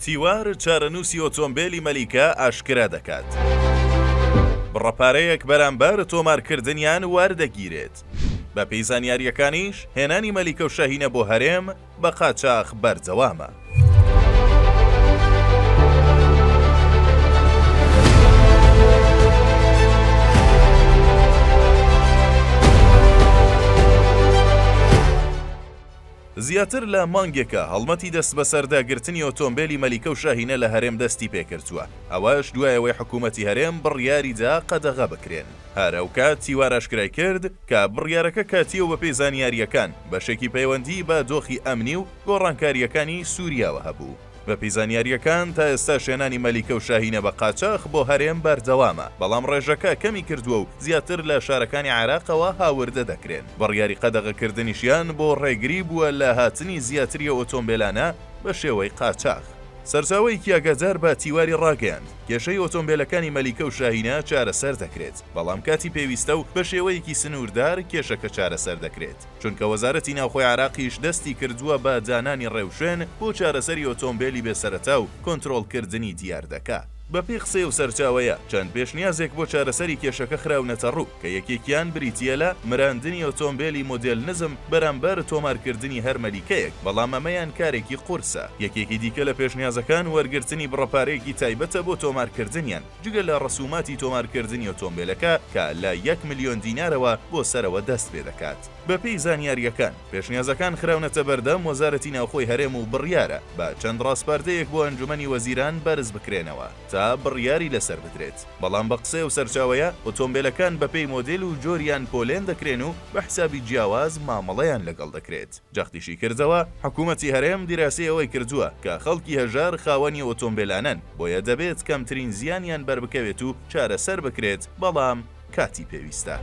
تیوار چارەنووسی ئۆتۆمبیلی مەلیکە ئاشکرا دەکات. بڕەپارەیەک بەرامبەر تۆمارکردنیان واردەگیرێت. بە پێی زانیاریەکانیش هێنانی مەلیکە و شاهینە بۆ هەرێم بە قاچاغ بەردەوامە. زیاتر لە مانگێکە هەڵمەتی دەست بە سەرداگرتنی ئۆتۆمبیلی مەلیکە و شاهینە لە هەرێم دەستی پێکردووە. ئەوەش دوایەوەی حکوومەتی هەرێم بڕیاریدا قەدەغە بکرێن. هەرە ئەو کات تیوار ئاشکرای کرد کە بڕیارەکە کاتیەوە بە پێی زانیاریەکان بەشێکی پەیوەندی بە دۆخی ئەمنی و گۆڕانکاریەکانی سووریاوە هەبوو. بە پێی زانیاریەکان تا ئێستا شێنانی مەلیکە و شاهینە بە قاچاغ بۆ هەرێم بەردەوامە، بەڵام ڕێژەکە کەمی کردووە و زیاتر لە شارەکانی عێراقەوە هاوردە دەکرێن. بڕیاری قەدەغەکردنیشیان بۆ ڕێگری بووە لە هاتنی زیاتری ئۆتۆمبیلانە بە شێوەی قاچاغ. سەرچاوەیەکی ئاگادار بە تیواری ڕاگەیاند کێشەی ئۆتۆمبیلەکانی مەلیکە و شاهینە چارەسەر دەکرێت، بەڵام کاتی پێویستە و بە شێوەیەکی سنووردار کێشەکە چارەسەر دەکرێت، چونکە وەزارەتی ناوخۆی عێراقیش دەستی کردووە بە دانانی ڕێوشێن بۆ چارەسەری ئۆتۆمبیلی بێسەرەتا و کۆنتڕۆڵکردنی دیار دەکات. بە پێی قسەی و سەرچاوەیە چەند پێشنیازێک بۆ چارەسەری کێشەکە خراونەتە ڕوو کە یەکێکیان بریتیە لە مراندنی ئۆتۆمبیلی مۆدێل نزم بەرامبەر تۆمارکردنی هەر مەلیکەیەک، بەڵام ئەمەیان کارێکی قورسە. یەکێکی دیکە لە پێشنیازەکان وەرگرتنی بڕەپارەیەکی تایبەتە بۆ تۆمارکردنیان جگە لە ڕسوماتی تۆمارکردنی ئۆتۆمبیلەکە کە لە 1 ملیۆن دینارەوە بۆ سەرەوە دەست پێ دەکات. بە پێی زانیاریەکان پێشنیازەکان خراونەتە بەردەم وەزارەتی ناوخۆی هەرێم و بڕیارە بە چەند ڕاستپاردەیەک بۆ ئەنجومەنی وەزیران بەرز بکرێنەوە تا بڕیاری لەسەر بدرێت. بەڵام بە قسەی و سەرچاوەیە ئۆتۆمبیلەکان بە پێی مۆدێل و جۆریان پۆلێن دەکرێن و بە حسابی جیاواز مامەڵەیان لەگەڵ دەکرێت. جەختیشی کردەوە حکوومەتی هەرێم دیراسی ئەوەی کردووە کە خەڵکی هەژار خاوەنی ئۆتۆمبیلانن، بۆیە دەبێت کەمترین زیانیان بەربکەوێت و چارەسەر بکرێت، بەڵام کاتی پێویستە.